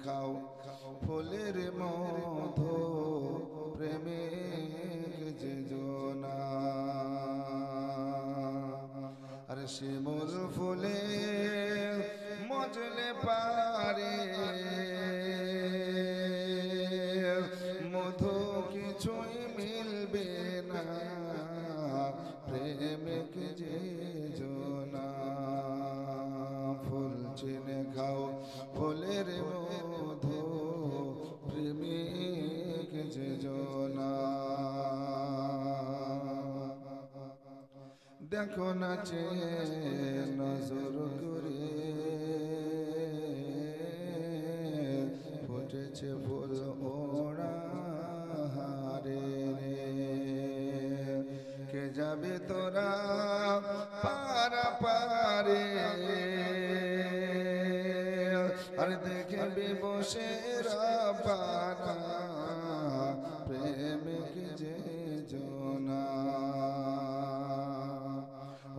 খাও ফুলের মধু প্রেমিক যে জোনা আর শিমুল ফুলে মজলে পারে মধু কিছুই মিলবে না প্রেমিক যে জোনা ফুল চিনে খাও ফুলের মধু প্রেমিক যে জোনা দেখো না চেয়ে নজর করে ফুটেছে ফুল ওড়া হারে রে কে যাবে তোরা পারা পারে আর দেখবি বসে রাবানা প্রেমিক যে জোনা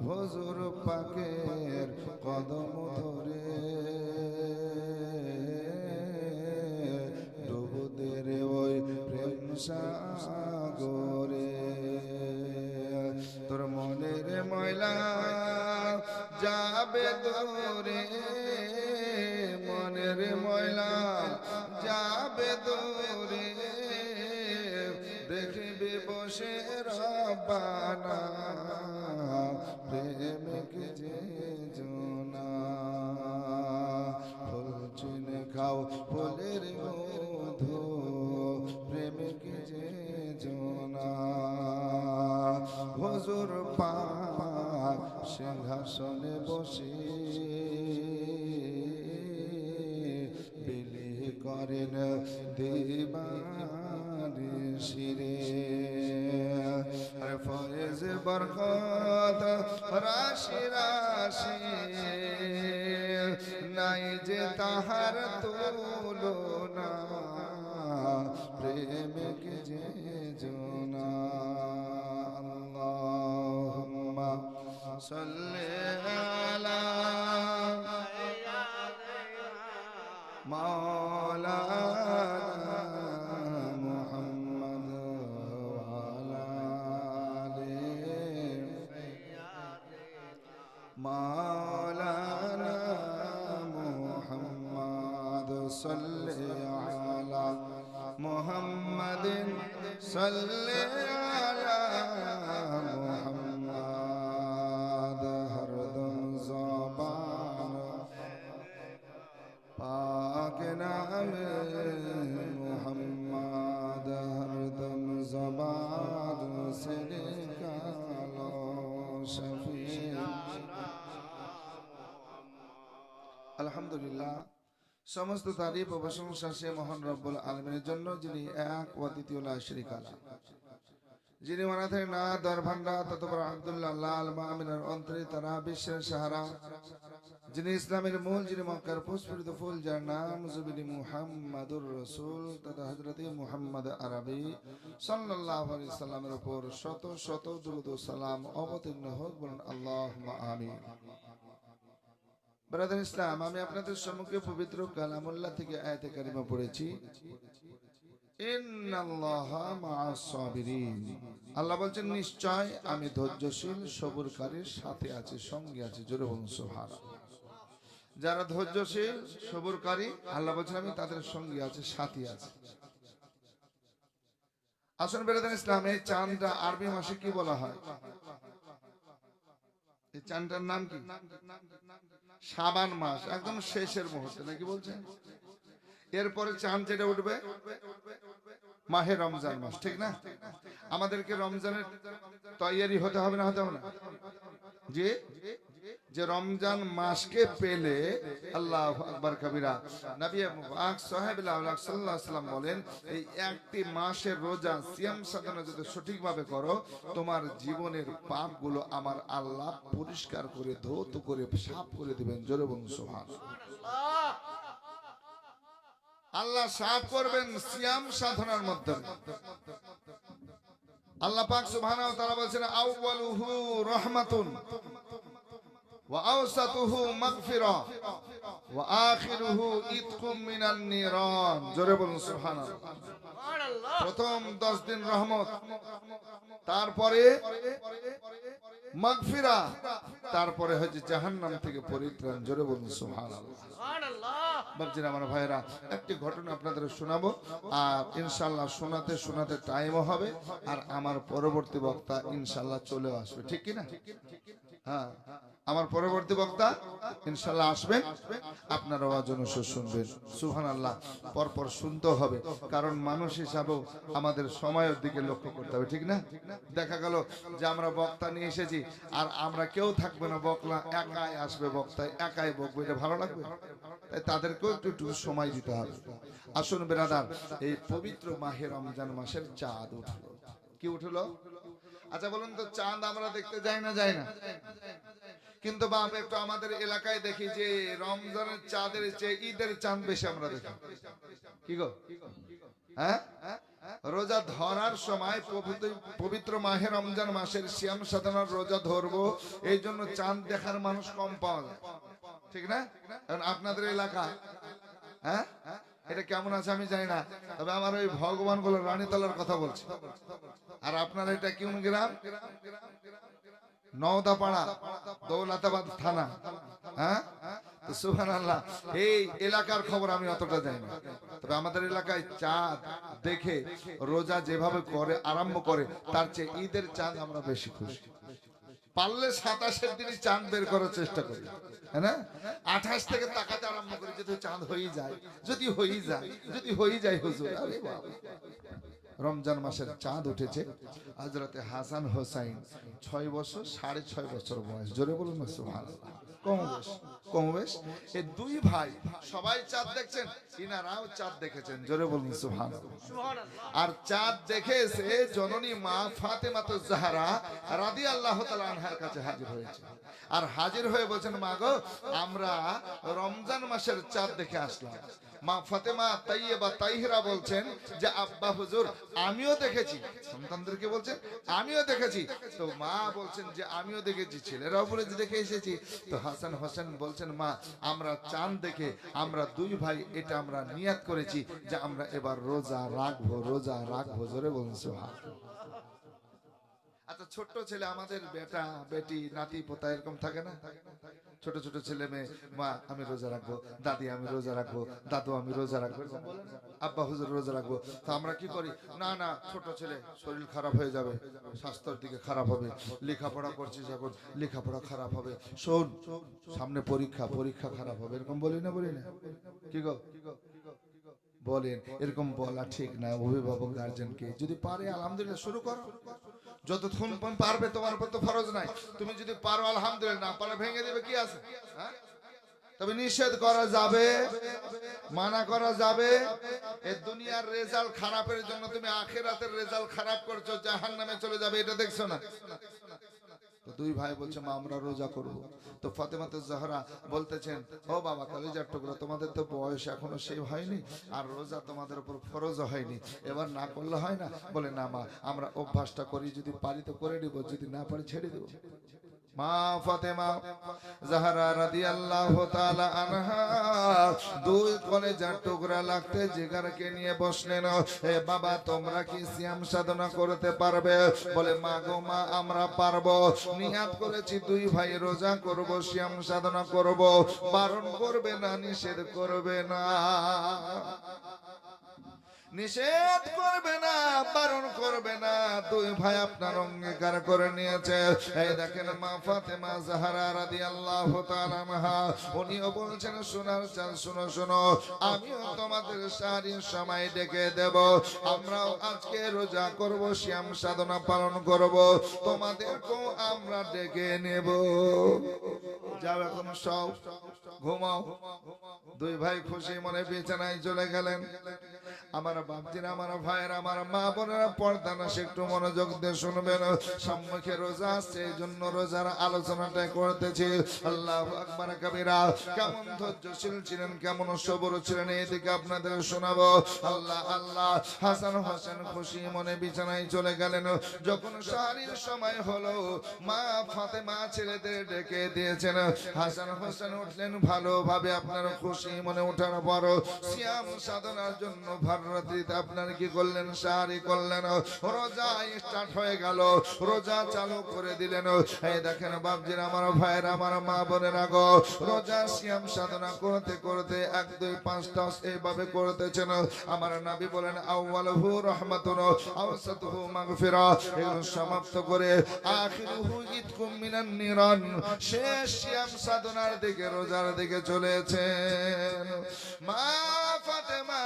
হুজুর পাকের কদম ধরে ডুবুদে রে ওই প্রেম সাগরে তোর মনের ময়লা যাবে দূরে মনের ময়লা যাবে দূরে দেখবি বসে রাবানা প্রেমিক যে জোনা ফুল চিনে খাও ফুলের মধু প্রেমিক যে জোনা হুজুর পাক সিংহাসনে বসে বিলি করেন দিবানি শিরে আর ফয়েজ বরকত রাশি রাশি নাই যে তাহার তুলনা প্রেমিক যে জোনা আল্লাহুম্মা সাল্লি আলা মাওলানা মুহাম্মদ ওয়া আলা আলি মাওলানা মুহাম্মদ সাল্লি আলা মুহাম্মাদিন সাল্লি আলা মুহাম্মদ হরদম জবান পাক নামে মুহাম্মদ হরদম জবান সে নিকালো শফি আলহামদুলিল্লাহ সমস্ত তারিফ ও প্রশংসা সে মহান রব্বুল আলামিনের জন্য যিনি এক ও দ্বিতীয় লা শারীকা লাহু যিনি অনাথের না দরভান্ডা ততপর আব্দুল্লাহ লাল মামিনের অন্তরে তারা বিশ্বের সাহারা যিনি ইসলামের মূল যিনি মক্কার পুষ্পিত ফুল যার নাম জুবিনী মুহাম্মাদুর রাসূল তথা হযরত মুহাম্মদ আরবি সাল্লাল্লাহু আলাইহি সাল্লামের উপর শত শত দুরূদ ও সালাম অবতীর্ণ হোক বলেন আল্লাহুম্মা আমিন ব্রাদার ইসলাম আমি আপনাদের সম্মুখে পবিত্র কালামুল্লাহ থেকে আয়াতে কারিমা পড়েছি ইন্নাল্লাহা মা'আস সাবিরিন আল্লাহ বলেন নিশ্চয় আমি ধৈর্যশীল সবরকারীর সাথে আছি সঙ্গে আছি জোরে বলুন সুবহানাল্লাহ যারা ধৈর্যশীল সবরকারী আল্লাহ বলেন আমি তাদের সঙ্গে আছি সাথী আছি আসুন ব্রাদার ইসলাম এই চাঁদটা আরবি মাসে কি বলা হয় এই চাঁদটার নাম কি শাবান মাস একদম শেষের মুহূর্তে নাকি বলছেন এরপরে চাঁদ যেটা উঠবে মাহে রমজান মাস ঠিক না আমাদেরকে রমজানের তৈয়ারি হতে হবে না যে রমজান মাসকে পেলে আল্লাহু আকবার কবিরা নবী পাক সাহাবীরা সাল্লাল্লাহু আলাইহি ওয়াসাল্লাম বলেন এই একটি মাসের রোজা সিয়াম সাধনা যদি সঠিকভাবে করো তোমার জীবনের পাপগুলো আমার আল্লাহ পরিষ্কার করে ধৌত করে সাফ করে দিবেন জোরে বলুন সুবহানাল্লাহ আল্লাহ সাফ করবেন সিয়াম সাধনার মাধ্যমে আল্লাহ পাক সুবহানাহু ওয়া তাআলা বলেন আউয়ালুহু রাহমাতুন ওয়া আওসাতুহু মাগফিরা ওয়া আখিরুহু ইতকুম মিনান নিরান। জোরে বলুন সুবহানাল্লাহ। প্রথম 10 দিন রহমত, তারপরে মাগফিরা, তারপরে হচ্ছে জাহান্নাম থেকে পরিত্রাণ। জোরে বলুন সুবহানাল্লাহ। বাবজিরা আমার ভাইরা, একটি ঘটনা আপনাদের শোনাবো, আর ইনশাআল্লাহ শোনাতে শোনাতে টাইমও হবে, আর আমার পরবর্তী বক্তা ইনশাআল্লাহ চলে আসবে, ঠিক কি না? হ্যাঁ, আমার পরবর্তী বক্তা ইনশাআল্লাহ আসবেন, আপনারা ওয়াজও শুনবেন। সুবহানাল্লাহ। পরপর শুনতে হবে, কারণ মানুষ হিসাবেও আমাদের সময়ের দিকে লক্ষ্য করতে হবে, ঠিক না? দেখা গেল যে আমরা বক্তা নিয়ে এসেছি, আর আমরা কেউ থাকবে না, বক্তা একাই আসবে, বক্তায় একাই বকবে, এটা ভালো লাগবে? তাই তাদেরকেও একটু সময় দিতে হবে। আসুন বেরাদার, এই পবিত্র মাহে রমজান মাসের চাঁদ উঠলো। কি উঠলো? আচ্ছা বলুন তো, চাঁদ আমরা দেখতে যাই না, যাই না? কিন্তু বাপ একটু আমাদের এলাকায় দেখি যে রমজানের চাঁদের চেয়ে ঈদের চাঁদ বেশি আমরা দেখি। কি গো? হ্যাঁ, রোজা ধরার সময় পবিত্র মাহে রমজান মাসের সিয়াম সাধনার রোজা ধরবো, এই জন্য চাঁদ দেখার মানুষ কম পাওয়া যায়, ঠিক না? কারণ আপনাদের এলাকা, হ্যাঁ, এটা কেমন আছে আমি জানি না, তবে আমার ওই ভগবান বলে রানীতলার কথা বলছি। আর আপনার এটা কোন গ্রাম? নওদাপাড়া, দৌলতাবাদ থানা। হ্যাঁ, সুবহানাল্লাহ। এই এলাকার খবর আমি অতটা জানি না, তবে আমাদের এলাকায় চাঁদ দেখে রোজা যেভাবে করে আরম্ভ করে, তার চেয়ে ঈদের চাঁদ আমরা বেশি খুশি। পারলে 27-এর দিনই চাঁদ বের করার চেষ্টা করি, হ্যাঁ না? 28 থেকে তাকাতে আরম্ভ করি, যদি চাঁদ হয়ে যায়, যদি হয়ে যায়, যদি হয়ে যায় হুজুর। আরে বাবা, রমজান মাসের চাঁদ উঠেছে। হযরতে হাসান হোসাইন 6 বছর 6.5 বছর বয়স। জোরে বলুন না সুবহানাল্লাহ। কম বেশ এই দুই ভাই সবাই চাঁদ দেখছেন, ইনারাও চাঁদ দেখেছেন। জোরে বলুন সুবহানাল্লাহ। আর চাঁদ দেখে এসে জননী মা ফাতেমাতুজ জাহরা রাদিয়াল্লাহু তাআলা আনহার কাছে হাজির হয়েছে, আর হাজির হয়ে বলছেন, মা গো, আমরা রমজান মাসের চাঁদ দেখে আসলাম। মা ফাতেমা তাইয়্যিবা তাহিরা বলছেন যে আব্বা হুজুর, আমিও দেখেছি। সন্তানদেরকে বলছেন আমিও দেখেছি। তো মা বলছেন যে আমিও দেখেছি, ছেলেরাও বলে যে দেখে এসেছি। তো হাসান হোসেন বলছেন, মা, আমরা চাঁদ দেখে আমরা দুই ভাই এটা আমরা নিয়াত করেছি যে আমরা এবার রোজা রাখবো, রোজা রাখবো। জোরে বলুন সুবহানাল্লাহ। আচ্ছা, ছোট্ট ছেলে আমাদের, বেটা বেটি নাতি পোতা এরকম থাকে না? ছোট ছোট ছেলে মেয়ে, মা আমি রোজা রাখবো, দাদি আমি রোজা রাখবো, দাদু আমি রোজা রাখবো, আব্বা হুজুর রোজা রাখবো। তো আমরা কি করি? না না, ছোট ছেলে, শরীর খারাপ হয়ে যাবে, স্বাস্থ্যের দিকে খারাপ হবে, লেখাপড়া করছিস এখন, লেখাপড়া খারাপ হবে, শোন সামনে পরীক্ষা, পরীক্ষা খারাপ হবে, এরকম বলি না, বলি না? কি গো বলেন? এরকম বলা ঠিক না। অভিভাবক গার্জেনকে যদি পারে আলহামদুলিল্লাহ শুরু করো, যতক্ষণ পারবে, তোমার উপর তো ফরজ নাই। তুমি যদি পারো আলহামদুলিল্লাহ, না পারো ভেঙে দেবে, কি আছে? হ্যাঁ, তবে নিষেধ করা যাবে, মানা করা যাবে। এই দুনিয়ার রেজাল্ট খারাপের জন্য তুমি আখিরাতের রেজাল্ট খারাপ করছো, জাহান্নামে চলে যাবে, এটা দেখছো না? তো দুই ভাই বলছে, মা আমরা রোজা করব। তো ফাতেমাতুজ জাহরা বলতেছেন, ও বাবা কলিজার টুকরা, তোমাদের তো বয়স এখনো সেই হয়নি, আর রোজা তোমাদের উপর ফরজ হয়নি, এবার না করলে হয় না? বলে, না মা, আমরা অভ্যাসটা করি, যদি পারি তো করে নিব, যদি না পারি ছেড়ে দেব। মা ফাতেমা জাহরা রাদিয়াল্লাহু তাআলা আনহা দুই কলিজার টুকরা লাগতে জিগারকে নিয়ে বসলেন। হে বাবা, তোমরা কি সিয়াম সাধনা করতে পারবে? বলে, মা গো মা, আমরা পারবো। নিয়াত করেছি দুই ভাই রোজা করব, সিয়াম সাধনা করব, বারণ করবে না, নিষেধ করবে না, নিষেধ করবে না, বারণ করবে না। দুই ভাই আপনার অঙ্গীকার করে নিয়েছে। এই দেখেন মা ফাতেমা জাহরা রাদিয়াল্লাহু তাআলা আনহা, উনিও বলছেন, সোনার চাঁদ শুনো শোনো, আমিও তোমাদের সারির সময় ডেকে দেব, আমরাও আজকে রোজা করব, সিয়াম সাধনা পালন করব, তোমাদেরকেও আমরা ডেকে নেব। যাও এখন সব ঘুমাও। দুই ভাই খুশি মনে বিছানায় চলে গেলেন। আমার বাপজিরা, আমার ভাইয়েরা, আমার মা বোনেরা, পর্দা না সে একটু মনোযোগ দিয়ে শুনবেন। সম্মুখে রোজা আসছে, এই জন্য রোজার আলোচনাটা করতেছি। আল্লাহু আকবার কবিরা। কেমন ধৈর্যশীল ছিলেন, কেমন সবর ছিলেন, এদিকে আপনাদের শোনাবো। আল্লাহ আল্লাহ। হাসান হোসেন খুশি মনে বিছানায় চলে গেলেন। যখন সাহারির সময় হলো, মা ফাতেমা ছেলেদের ডেকে দিয়েছেন। হাসান হোসেন উঠলেন ভালোভাবে। আপনার খুশি মনে ওঠার পর সিয়াম সাধনার জন্য ভর রাত্রিতে আপনার কি করলেন, সাহারি করলেন। রোজা স্টার্ট হয়ে গেল, রোজা চালু করে দিলেন। এই দেখেন বাপজির, আমার ভাইয়ের, আমার মা বোনেরা গো, রোজা সিয়াম সাধনা করতে করতে 1 2 5 10 এইভাবে করতেছেন। আমার নবী বলেন আউয়ালুহু রাহমাতুন আওসাতুহু মাগফিরা, এগুলো সমাপ্ত করে আখিরুহু ইতকুম মিনান নিরান, শেষ সিয়াম সাধনার দিকে, রোজার দিকে চলেছেন। মা ফাতেমা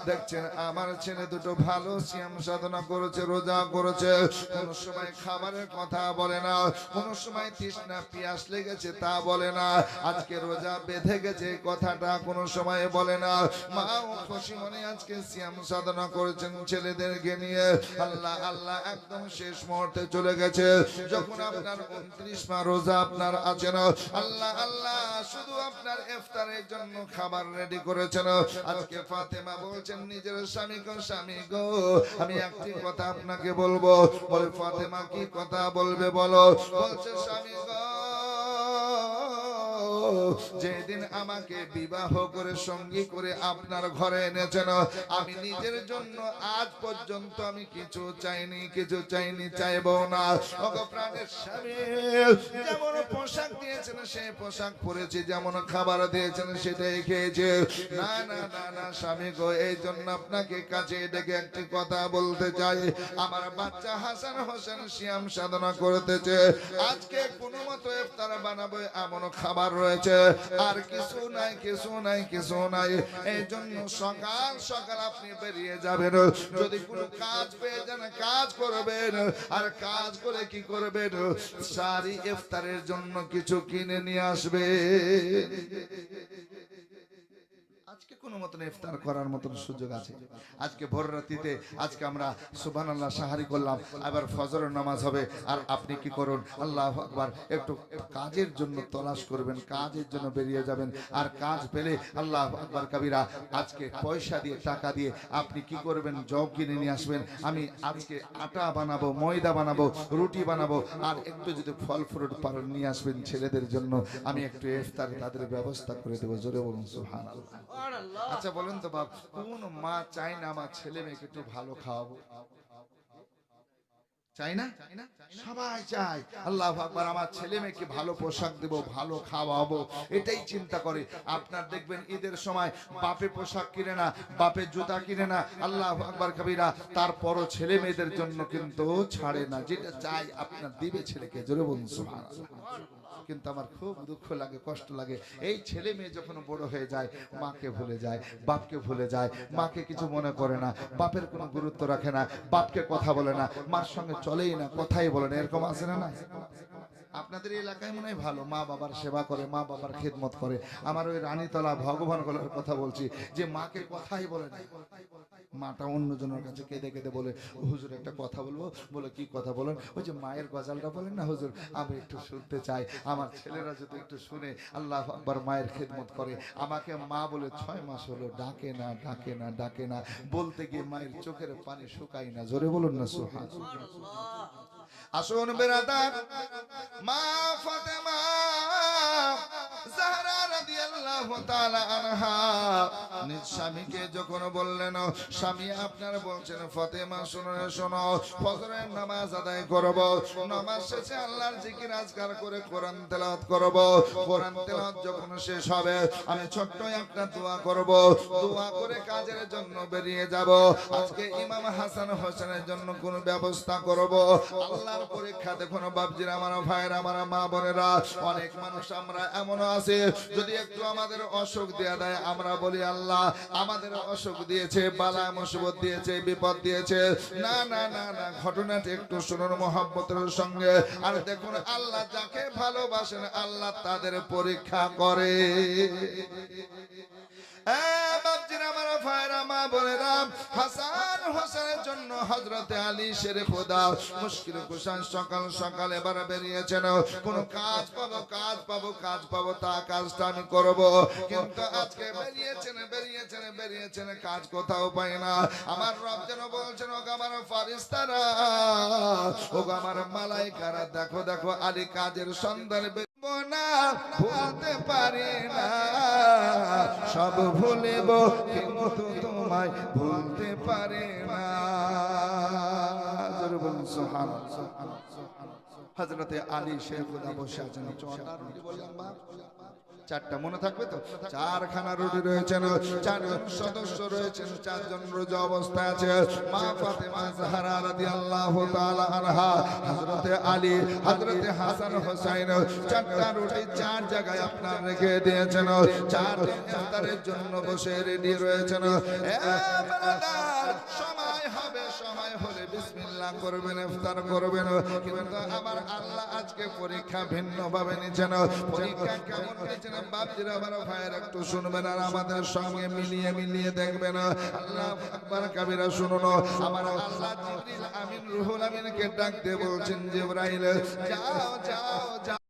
দেখছেন আমার ছেলে দুটো ভালো সিয়াম সাধনা করেছে, রোজা করেছে, কোন সময় খাবারের কথা বলে না, কোন সময় তৃষ্ণা পিয়াস লেগেছে তা বলে না, আজকে রোজা বেঁধে গেছে কথাটা কোন সময় বলে না। মাও খুশি মনে আজকে সিয়াম সাধনা করেছেন ছেলেদেরকে নিয়ে। আল্লাহ আল্লাহ, একদম শেষ মুহূর্তে চলে গেছে। যখন আপনার 29 মা রোজা আপনার আছে না, আল্লাহ আল্লাহ, শুধু আপনার ইফতারের জন্য খাবার রেডি করেছেন। আজকে ফাতেমা বলছেন নিজের স্বামীকে, স্বামী গো আমি একটি কথা আপনাকে বলবো। বলে ফাতেমা কি কথা বলবে বলো? বলছে স্বামী গো, যেদিন আমাকে বিবাহ করে সঙ্গী করে আপনার ঘরে এনেছেন, আমি নিজের জন্য আজ পর্যন্ত আমি কিছু চাইনি, কিছু চাইনি, চাইবো না। ওগো প্রাণের স্বামী, যেমন পোশাক দিয়েছেন সেই পোশাক পরেছি, যেমন খাবার দিয়েছেন সেটাই খেয়েছে। না না না না স্বামী গো, এই জন্য আপনাকে কাছে ডেকে একটি কথা বলতে চাই। আমার বাচ্চা হাসান হোসেন সিয়াম সাধনা করতেছে, আজকে কোনো মতো ইফতার বানাবো এমন খাবার রয়েছে, আর কিছু নাই, কিছু নাই, কিছু নাই। এই জন্য সকাল সকাল আপনি বেরিয়ে যাবেন, যদি কোনো কাজ পেয়ে যান কাজ করবেন, আর কাজ করে কি করবেন, সারি ইফতারের জন্য কিছু কিনে নিয়ে আসবে। আজকে কোন মতন ইফতার করার মতন সুযোগ আছে। আজকে ভোর রাত্রিতে আজকে আমরা সুবহানাল্লাহ সাহারি করলাম, আবার ফজরের নামাজ হবে, আর আপনি কি করুন, আল্লাহু আকবার, একটু কাজের জন্য তলাশ করবেন, কাজের জন্য বেরিয়ে যাবেন। আর কাজ পেলে আল্লাহু আকবার কবিরা, আজকে পয়সা দিয়ে টাকা দিয়ে আপনি কি করবেন, জব কিনে নিয়ে আসবেন। আমি আজকে আটা বানাবো, ময়দা বানাবো, রুটি বানাবো, আর একটু যদি ফল ফ্রুট পারেন নিয়ে আসবেন ছেলেদের জন্য, আমি একটু ইফতার তাদের ব্যবস্থা করে দেবো। জোরে বলুন সুবহানাল্লাহ। আচ্ছা বলেন তো বাপ, কোন মা চাই না আমার ছেলে মেয়েকে একটু ভালো খাওয়াবো? চাই না? সবাই চায় আল্লাহু আকবার, আমার ছেলে মেয়েকে ভালো পোশাক দেব, ভালো খাওয়াবো, এটাই চিন্তা করে। আপনার দেখবেন ঈদের সময় বাপে পোশাক কিনে না, বাপে জুতা কিনে না, আল্লাহু আকবার কবিরা, তারপরও ছেলে মেয়েদের জন্য কিন্তু ছাড়ে না, যেটা চাই আপনার দিবে ছেলেকে। জোরে বলুন সুবহানাল্লাহ। কিন্তু আমার খুব দুঃখ লাগে, কষ্ট লাগে, এই ছেলে মেয়ে যখন বড় হয়ে যায় মাকে ভুলে যায়, বাপকে ভুলে যায়, মাকে কিছু মনে করে না, বাপের কোনো গুরুত্ব রাখে না, বাপকে কথা বলে না, মার সঙ্গে চলেই না, কথাই বলে না, এরকম আছে না? না আপনাদের এলাকায় মনে হয় ভালো, মা বাবার সেবা করে, মা বাবার খেদমত করে। আমার ওই রানীতলা ভগবান গলার কথা বলছি, যে মাকে কথাই বলে না, মাটা অন্যজনের কাছে কেঁদে কেঁদে বলে হুজুর একটা কথা বলবো। বলে কি কথা বলেন? ওই যে মায়ের গজালটা বলেন না হুজুর, আমি একটু শুনতে চাই, আমার ছেলেরা যদি একটু শুনে আল্লাহু আকবার মায়ের খেদমত করে। আমাকে মা বলে 6 মাস হলো ডাকে না, ডাকে না, ডাকে না, বলতে গিয়ে মায়ের চোখের পানি শুকায় না। জোরে বলুন না সুবহানাল্লাহ। আসুন বেরাদার, মা ফাতেমা জাহরা রাদিয়াল্লাহু তাআলা আনহা নিজ স্বামীকে যখন বললেন, স্বামী আপনার বলছেন ফাতেমা শুনো শোনো, ফজরের নামাজ আদায় করব, নামাজ শেষে আল্লাহর জিকির আজকার করে কোরআন তেলাওয়াত করব, কোরআন তেলাওয়াত যখন শেষ হবে আমি ছোট্ট একটা দোয়া করব, দোয়া করে কাজের জন্য বেরিয়ে যাব। আজকে ইমাম হাসান হোসেনের জন্য কোন ব্যবস্থা করব। আল্লাহর পরীক্ষা দেখুন বাপজিরা, আমার ভাইয়েরা, আমার মা বোনেরা, অনেক মানুষ আমরা এমন আছে, যদি একটু আমাদের অসুখ দেয়া দেয় আমরা বলি আল্লাহ আমাদের অসুখ দিয়েছে, বালা মুসিবত দিয়েছে, বিপদ দিয়েছে। না না না না, ঘটনাটি একটু শুনুন মহব্বতের সঙ্গে। আর দেখুন আল্লাহ যাকে ভালোবাসেন আল্লাহ তাদের পরীক্ষা করে। বাপজিরা, আমার ভাইয়েরা, মা বোনেরা, হাসান হোসেনের জন্য হযরতে আলী শের খোদা মুশকিল কুশান সকাল সকাল এবার বেরিয়েছেন। কোন কাজ পাবো তা কাজটা আমি করব, কিন্তু আজকে বেরিয়েছেন কাজ কোথাও পাই না। আমার রব যেন বলছেন, ও আমার ফারিস্তারা, ও আমার মালাইকারা, দেখো দেখো আলী কাজের সন্ধান না, ভুলতে পারি না, সব ভুলিব কিন্তু তোমায় ভুলতে পারি না। হযরতে আলী শের খোদা বসে আছেন। চারটা মনে থাকবে তো? চারখানা রুটি রয়েছেন, চারজন সদস্য রয়েছেন, চারজন রোজা অবস্থায় আছে। মা ফাতেমা জাহরা রাদিয়াল্লাহু তাআলা আনহা, হযরতে আলী, হযরতে হাসান হোসেন, চারটা রুটি চার জায়গায় আপনার রেখে দিয়েছেন। চারজন ইফতারের জন্য বসে রেডি রয়েছেন। সময় হলে বিসমিল্লাহ করবেন, ইফতার করবেন। কিন্তু আমার আল্লাহ আজকে পরীক্ষা ভিন্ন ভাবে নিচ্ছেন। পরীক্ষা কেমন নিচ্ছেন বাপজিরা, আমার ভাইয়ের একটু শুনবেন আর আমাদের সঙ্গে মিলিয়ে দেখবেন। আল্লাহ আকবার কাবীরা শুনুন। আমার আল্লাহ জিবরিল আমিন রুহুল আমিনকে ডাকতে বলছেন, জিবরাইল যাও যাও যাও।